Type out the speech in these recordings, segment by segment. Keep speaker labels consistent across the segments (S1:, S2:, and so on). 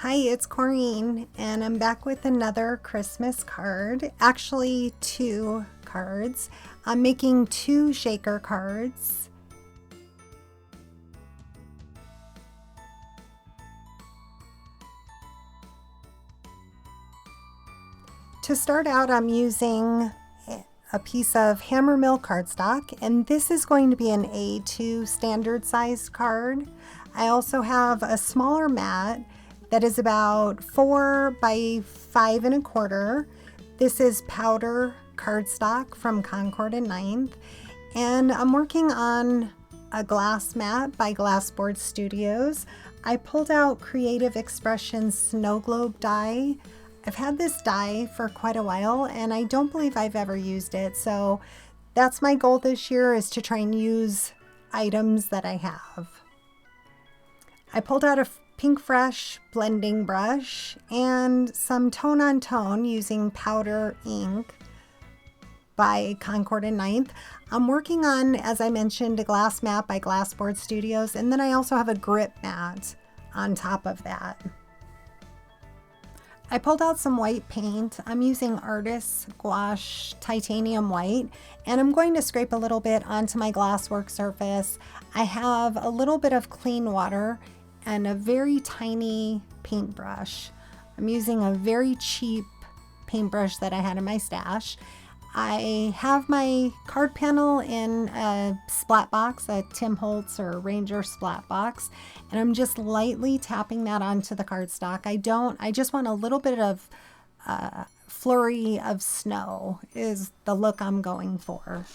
S1: Hi, it's Corrine, and I'm back with another Christmas card. Actually, two cards. I'm making two shaker cards. To start out, I'm using a piece of hammer mill cardstock, and this is going to be an A2 standard sized card. I also have a smaller mat that is about 4 by 5 1/4. This is powder cardstock from Concord and Ninth, and I'm working on a glass mat by Glassboard Studios. I pulled out Creative Expressions Snow Globe die. I've had this die for quite a while, and I don't believe I've ever used it, so that's my goal this year, is to try and use items that I have. I pulled out a Pink Fresh blending brush and some tone on tone using powder ink by Concord and Ninth. I'm working on, as I mentioned, a glass mat by Glassboard Studios, and then I also have a grip mat on top of that. I pulled out some white paint. I'm using Artist Gouache Titanium White, and I'm going to scrape a little bit onto my glasswork surface. I have a little bit of clean water and a very tiny paintbrush. I'm using a very cheap paintbrush that I had in my stash. I have my card panel in a splat box, a Tim Holtz or Ranger splat box, and I'm just lightly tapping that onto the cardstock. I just want a little bit of flurry of snow is the look I'm going for.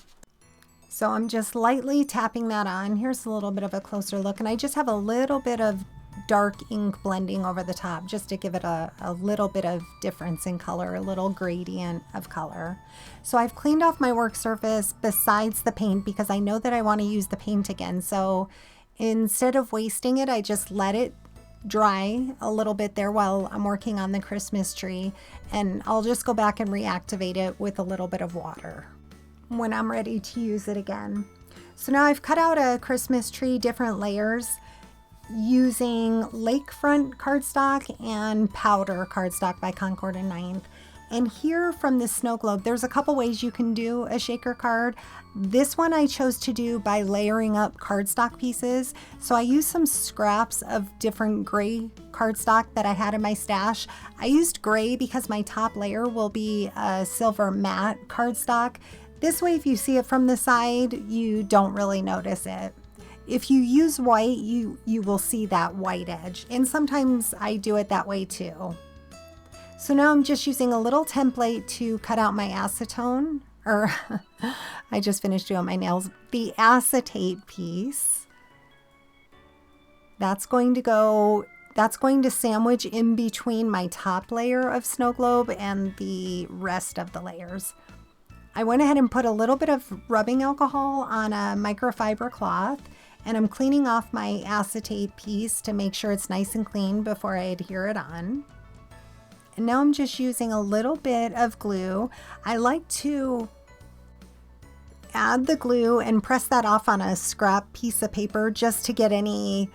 S1: So I'm just lightly tapping that on. Here's a little bit of a closer look, and I just have a little bit of dark ink blending over the top just to give it a little bit of difference in color, a little gradient of color. So I've cleaned off my work surface besides the paint because I know that I want to use the paint again. So instead of wasting it, I just let it dry a little bit there while I'm working on the Christmas tree, and I'll just go back and reactivate it with a little bit of water when I'm ready to use it again. So now I've cut out a Christmas tree, different layers, using lakefront cardstock and powder cardstock by Concord and Ninth. And here from the snow globe, there's a couple ways you can do a shaker card. This one I chose to do by layering up cardstock pieces. So I used some scraps of different gray cardstock that I had in my stash. I used gray because my top layer will be a silver matte cardstock. This way, if you see it from the side, you don't really notice it. If you use white, you will see that white edge. And sometimes I do it that way too. So now I'm just using a little template to cut out my acetone, or I just finished doing my nails, the acetate piece. That's going to sandwich in between my top layer of snow globe and the rest of the layers. I went ahead and put a little bit of rubbing alcohol on a microfiber cloth, and I'm cleaning off my acetate piece to make sure it's nice and clean before I adhere it on. And now I'm just using a little bit of glue. I like to add the glue and press that off on a scrap piece of paper just to get any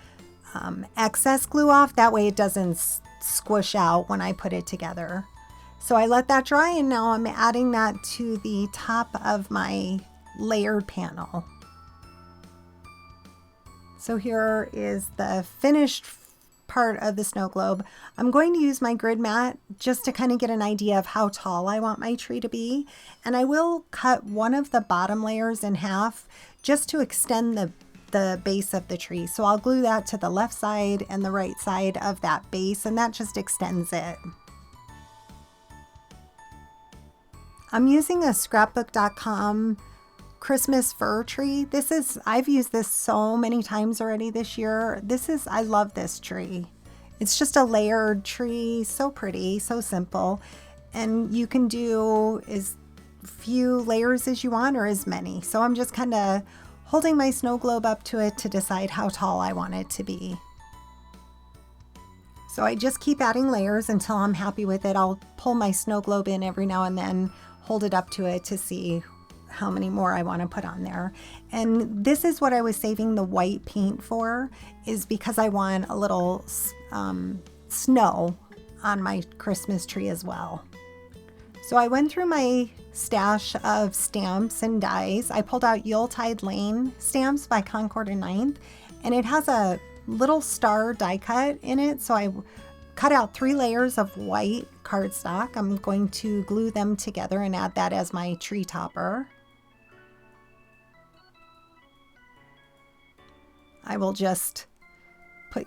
S1: excess glue off. That way it doesn't squish out when I put it together. So I let that dry, and now I'm adding that to the top of my layered panel. So here is the finished part of the snow globe. I'm going to use my grid mat just to kind of get an idea of how tall I want my tree to be. And I will cut one of the bottom layers in half just to extend the base of the tree. So I'll glue that to the left side and the right side of that base, and that just extends it. I'm using a scrapbook.com Christmas fir tree. I've used this so many times already this year. I love this tree. It's just a layered tree, so pretty, so simple. And you can do as few layers as you want or as many. So I'm just kind of holding my snow globe up to it to decide how tall I want it to be. So I just keep adding layers until I'm happy with it. I'll pull my snow globe in every now and then, hold it up to it to see how many more I want to put on there. And this is what I was saving the white paint for, is because I want a little snow on my Christmas tree as well. So I went through my stash of stamps and dies. I pulled out Yuletide Lane stamps by Concord and Ninth, and it has a little star die cut in it. So I cut out 3 layers of white cardstock. I'm going to glue them together and add that as my tree topper. I will just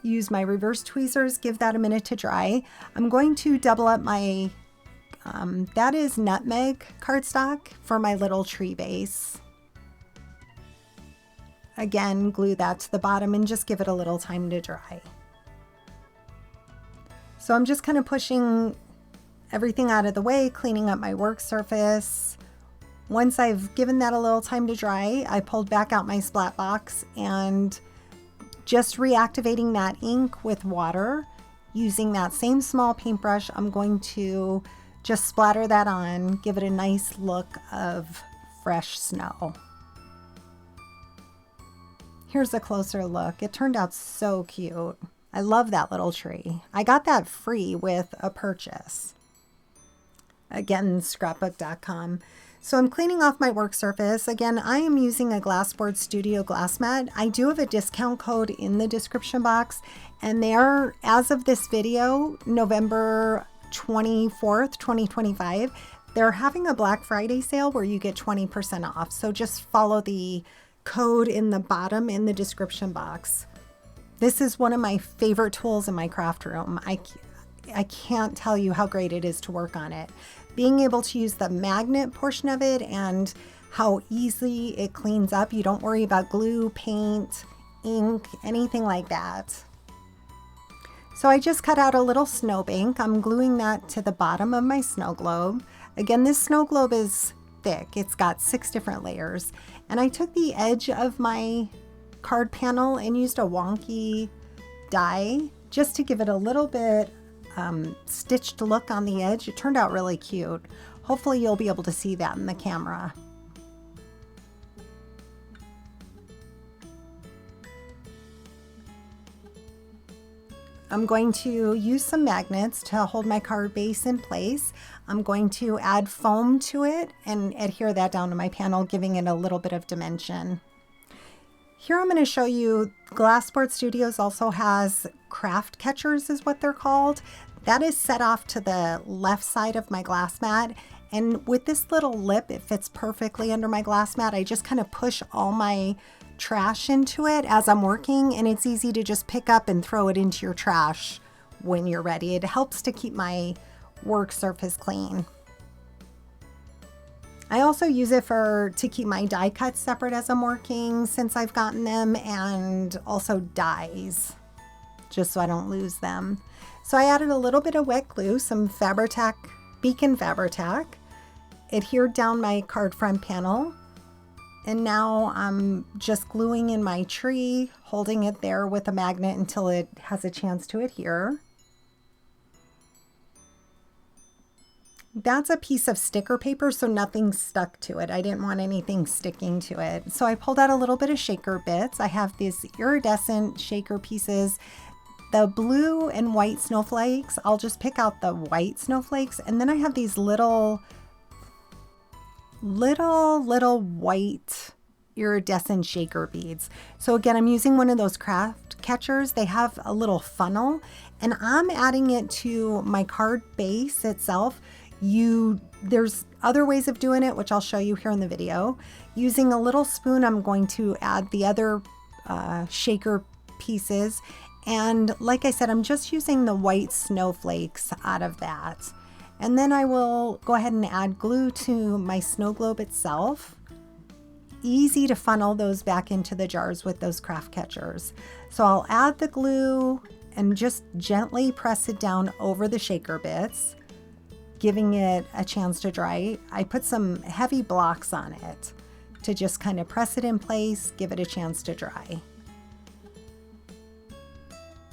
S1: use my reverse tweezers, give that a minute to dry. I'm going to double up my, that is nutmeg cardstock for my little tree base. Again, glue that to the bottom and just give it a little time to dry. So I'm just kind of pushing everything out of the way, cleaning up my work surface. Once I've given that a little time to dry, I pulled back out my splat box and just reactivating that ink with water. Using that same small paintbrush, I'm going to just splatter that on, give it a nice look of fresh snow. Here's a closer look. It turned out so cute. I love that little tree. I got that free with a purchase. Again, scrapbook.com. So I'm cleaning off my work surface. Again, I am using a Glassboard Studio glass mat. I do have a discount code in the description box, and they are, as of this video, November 24th, 2025, they're having a Black Friday sale where you get 20% off. So just follow the code in the bottom in the description box. This is one of my favorite tools in my craft room. I can't tell you how great it is to work on it. Being able to use the magnet portion of it and how easily it cleans up. You don't worry about glue, paint, ink, anything like that. So I just cut out a little snowbank. I'm gluing that to the bottom of my snow globe. Again, this snow globe is thick. It's got 6 different layers. And I took the edge of my card panel and used a wonky die just to give it a little bit stitched look on the edge. It turned out really cute. Hopefully you'll be able to see that in the camera. I'm going to use some magnets to hold my card base in place. I'm going to add foam to it and adhere that down to my panel, giving it a little bit of dimension. Here I'm going to show you, Glassboard Studios also has craft catchers is what they're called. That is set off to the left side of my glass mat. And with this little lip, it fits perfectly under my glass mat. I just kind of push all my trash into it as I'm working, and it's easy to just pick up and throw it into your trash when you're ready. It helps to keep my work surface clean. I also use it to keep my die cuts separate as I'm working since I've gotten them, and also dies, just so I don't lose them. So I added a little bit of wet glue, some Fabri-Tac, Beacon Fabri-Tac, adhered down my card front panel, and now I'm just gluing in my tree, holding it there with a magnet until it has a chance to adhere. That's a piece of sticker paper, so nothing stuck to it. I didn't want anything sticking to it. So I pulled out a little bit of shaker bits. I have these iridescent shaker pieces. The blue and white snowflakes, I'll just pick out the white snowflakes. And then I have these little white iridescent shaker beads. So again, I'm using one of those craft catchers. They have a little funnel, and I'm adding it to my card base itself. There's other ways of doing it, which I'll show you here in the video. Using a little spoon, I'm going to add the other shaker pieces. And like I said, I'm just using the white snowflakes out of that. And then I will go ahead and add glue to my snow globe itself. Easy to funnel those back into the jars with those craft catchers. So I'll add the glue and just gently press it down over the shaker bits, giving it a chance to dry. I put some heavy blocks on it to just kind of press it in place, give it a chance to dry.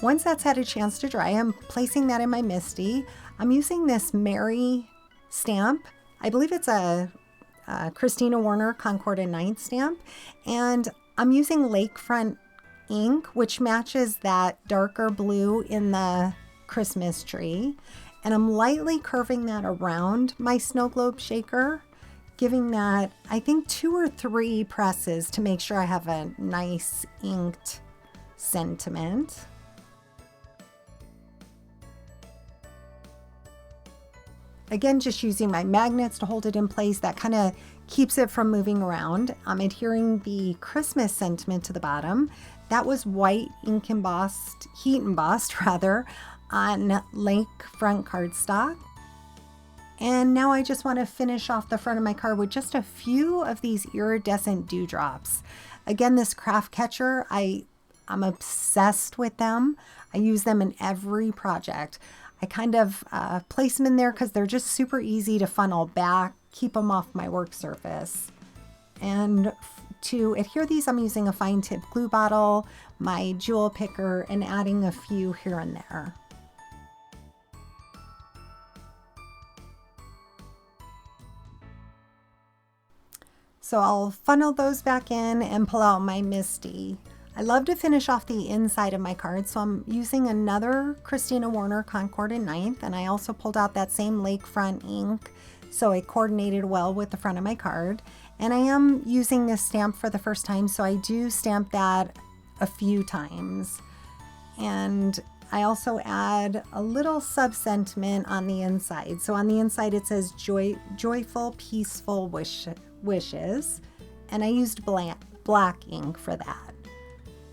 S1: Once that's had a chance to dry, I'm placing that in my MISTI. I'm using this Mary stamp. I believe it's a Christina Warner Concord and Ninth stamp. And I'm using Lakefront ink, which matches that darker blue in the Christmas tree. And I'm lightly curving that around my snow globe shaker, giving that, I think, 2 or 3 presses to make sure I have a nice inked sentiment. Again, just using my magnets to hold it in place, that kind of keeps it from moving around. I'm adhering the Christmas sentiment to the bottom. That was white ink embossed, heat embossed rather, on lakefront cardstock. And now I just want to finish off the front of my card with just a few of these iridescent dewdrops. Again, this craft catcher, I'm obsessed with them. I use them in every project. I kind of place them in there because they're just super easy to funnel back, keep them off my work surface. And to adhere these, I'm using a fine tip glue bottle, my jewel picker, and adding a few here and there. So I'll funnel those back in and pull out my Misty. I love to finish off the inside of my card, so I'm using another Christina Warner Concord in 9th, and I also pulled out that same lakefront ink, so it coordinated well with the front of my card. And I am using this stamp for the first time, so I do stamp that a few times. And I also add a little sub-sentiment on the inside. So on the inside it says joyful, peaceful wishes, and I used black ink for that.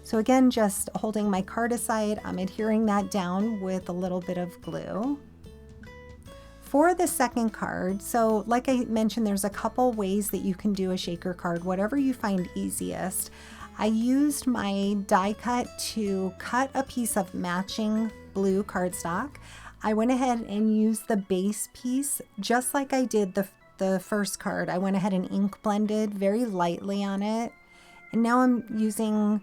S1: So again, just holding my card aside, I'm adhering that down with a little bit of glue. For the second card, so like I mentioned, there's a couple ways that you can do a shaker card, whatever you find easiest. I used my die cut to cut a piece of matching blue cardstock. I went ahead and used the base piece just like I did the first card. I went ahead and ink blended very lightly on it. And now I'm using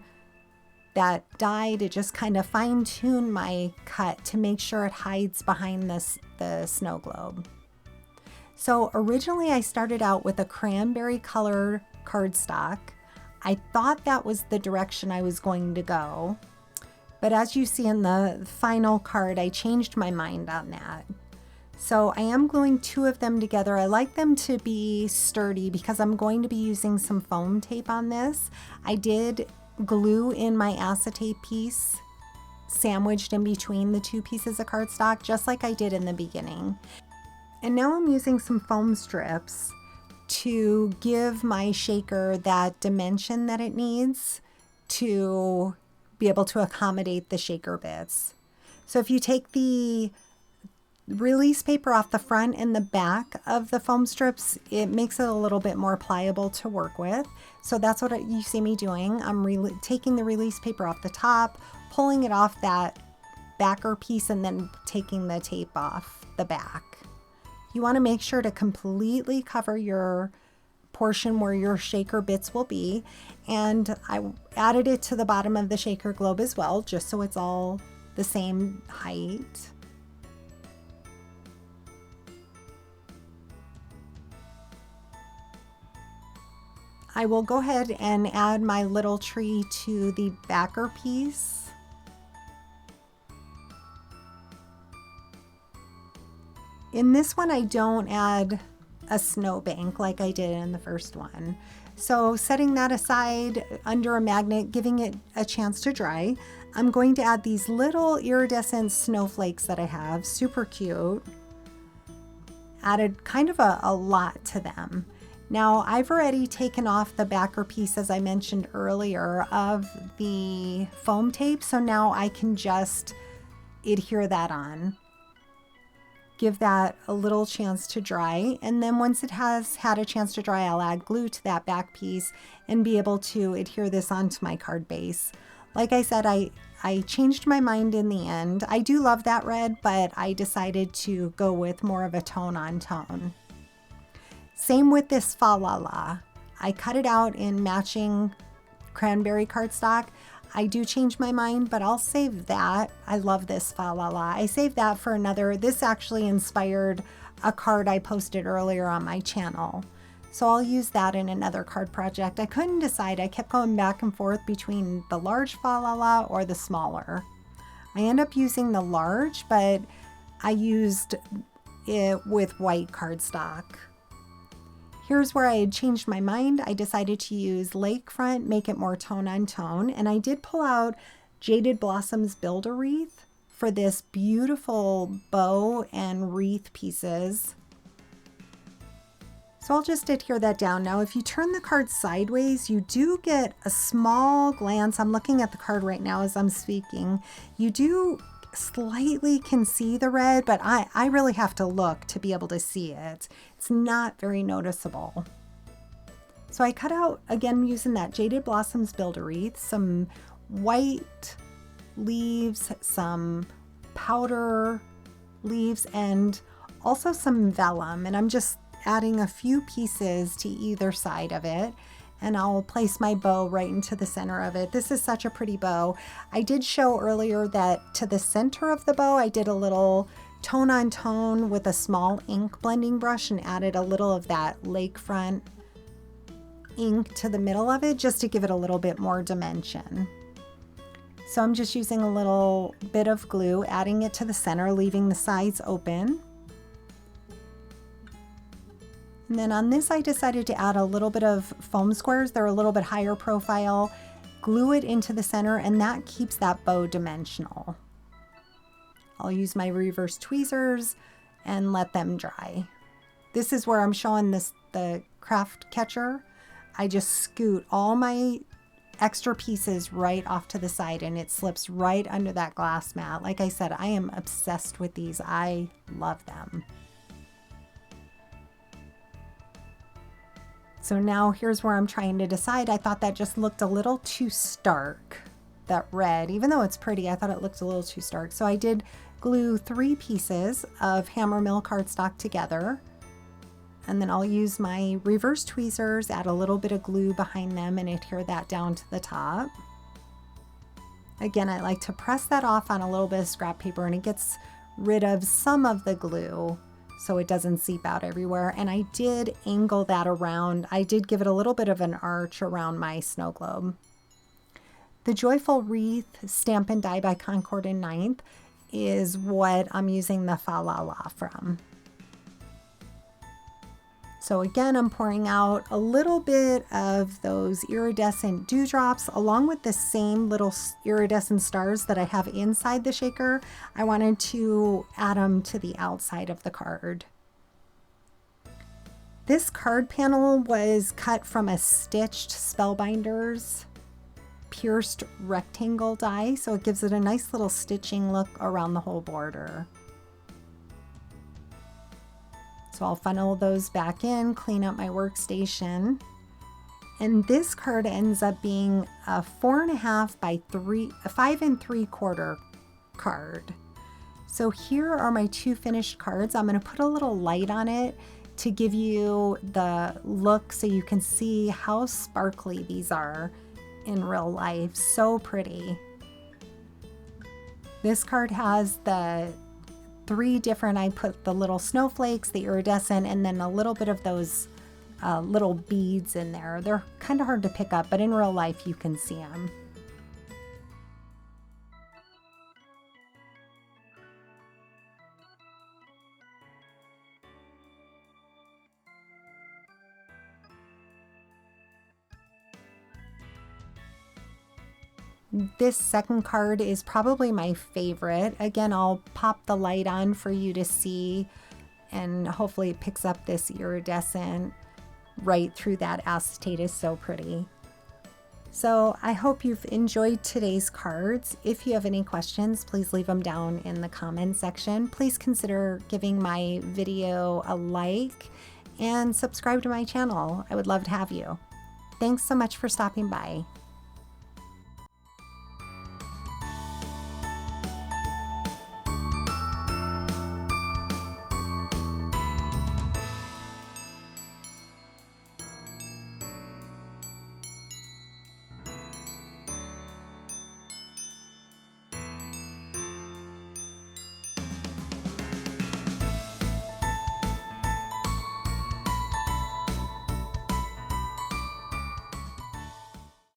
S1: that die to just kind of fine tune my cut to make sure it hides behind the snow globe. So originally I started out with a cranberry color cardstock. I thought that was the direction I was going to go, but as you see in the final card, I changed my mind on that. So I am gluing 2 of them together. I like them to be sturdy because I'm going to be using some foam tape on this. I did glue in my acetate piece sandwiched in between the 2 pieces of cardstock, just like I did in the beginning. And now I'm using some foam strips to give my shaker that dimension that it needs to be able to accommodate the shaker bits. So if you take the release paper off the front and the back of the foam strips, it makes it a little bit more pliable to work with. So that's what you see me doing. I'm taking the release paper off the top, pulling it off that backer piece, and then taking the tape off the back. You want to make sure to completely cover your portion where your shaker bits will be. And I added it to the bottom of the shaker globe as well, just so it's all the same height. I will go ahead and add my little tree to the backer piece. In this one, I don't add a snowbank like I did in the first one. So setting that aside under a magnet, giving it a chance to dry, I'm going to add these little iridescent snowflakes that I have, super cute. Added kind of a lot to them. Now I've already taken off the backer piece, as I mentioned earlier, of the foam tape, so now I can just adhere that on. Give that a little chance to dry, and then once it has had a chance to dry, I'll add glue to that back piece and be able to adhere this onto my card base. Like I said, I changed my mind in the end. I do love that red, but I decided to go with more of a tone on tone. Same with this Fa La La. I cut it out in matching cranberry cardstock. I do change my mind, but I'll save that. I love this Fa La La. I saved that for another. This actually inspired a card I posted earlier on my channel. So I'll use that in another card project. I couldn't decide. I kept going back and forth between the large Fa La La or the smaller. I end up using the large, but I used it with white cardstock. Here's where I had changed my mind. I decided to use Lakefront, make it more tone on tone, and I did pull out Jaded Blossoms Build-A-Wreath for this beautiful bow and wreath pieces. So I'll just adhere that down. Now, if you turn the card sideways, you do get a small glance. I'm looking at the card right now as I'm speaking. You do slightly can see the red, but I really have to look to be able to see it. It's not very noticeable. So I cut out, again, using that Jaded Blossoms Build-A-Wreath, some white leaves, some powder leaves, and also some vellum. And I'm just adding a few pieces to either side of it, and I'll place my bow right into the center of it. This is such a pretty bow. I did show earlier that to the center of the bow, I did a little tone on tone with a small ink blending brush and added a little of that Lakefront ink to the middle of it just to give it a little bit more dimension. So I'm just using a little bit of glue, adding it to the center, leaving the sides open. And then on this, I decided to add a little bit of foam squares. They're a little bit higher profile. Glue it into the center, and that keeps that bow dimensional. I'll use my reverse tweezers and let them dry. This is where I'm showing the craft catcher. I just scoot all my extra pieces right off to the side, and it slips right under that glass mat. Like I said, I am obsessed with these. I love them. So now here's where I'm trying to decide. I thought that just looked a little too stark, that red. Even though it's pretty, I thought it looked a little too stark. So I did glue 3 pieces of hammer mill cardstock together. And then I'll use my reverse tweezers, add a little bit of glue behind them, and adhere that down to the top. Again, I like to press that off on a little bit of scrap paper, and it gets rid of some of the glue so it doesn't seep out everywhere. And I did angle that around. I did give it a little bit of an arch around my snow globe. The Joyful Wreath Stampin' Die by Concord and Ninth is what I'm using the Fa La La from. So again, I'm pouring out a little bit of those iridescent dewdrops along with the same little iridescent stars that I have inside the shaker. I wanted to add them to the outside of the card. This card panel was cut from a stitched Spellbinders pierced rectangle die, so it gives it a nice little stitching look around the whole border. So I'll funnel those back in, clean up my workstation. And this card ends up being a 4.5 by 5 3/4 card. So here are my 2 finished cards. I'm going to put a little light on it to give you the look so you can see how sparkly these are in real life. So pretty. This card has the 3 different, I put the little snowflakes, the iridescent, and then a little bit of those little beads in there. They're kind of hard to pick up, but in real life you can see them. This second card is probably my favorite. Again, I'll pop the light on for you to see, and hopefully it picks up this iridescent right through that acetate. Is so pretty. So I hope you've enjoyed today's cards. If you have any questions, please leave them down in the comment section. Please consider giving my video a like and subscribe to my channel. I would love to have you. Thanks so much for stopping by.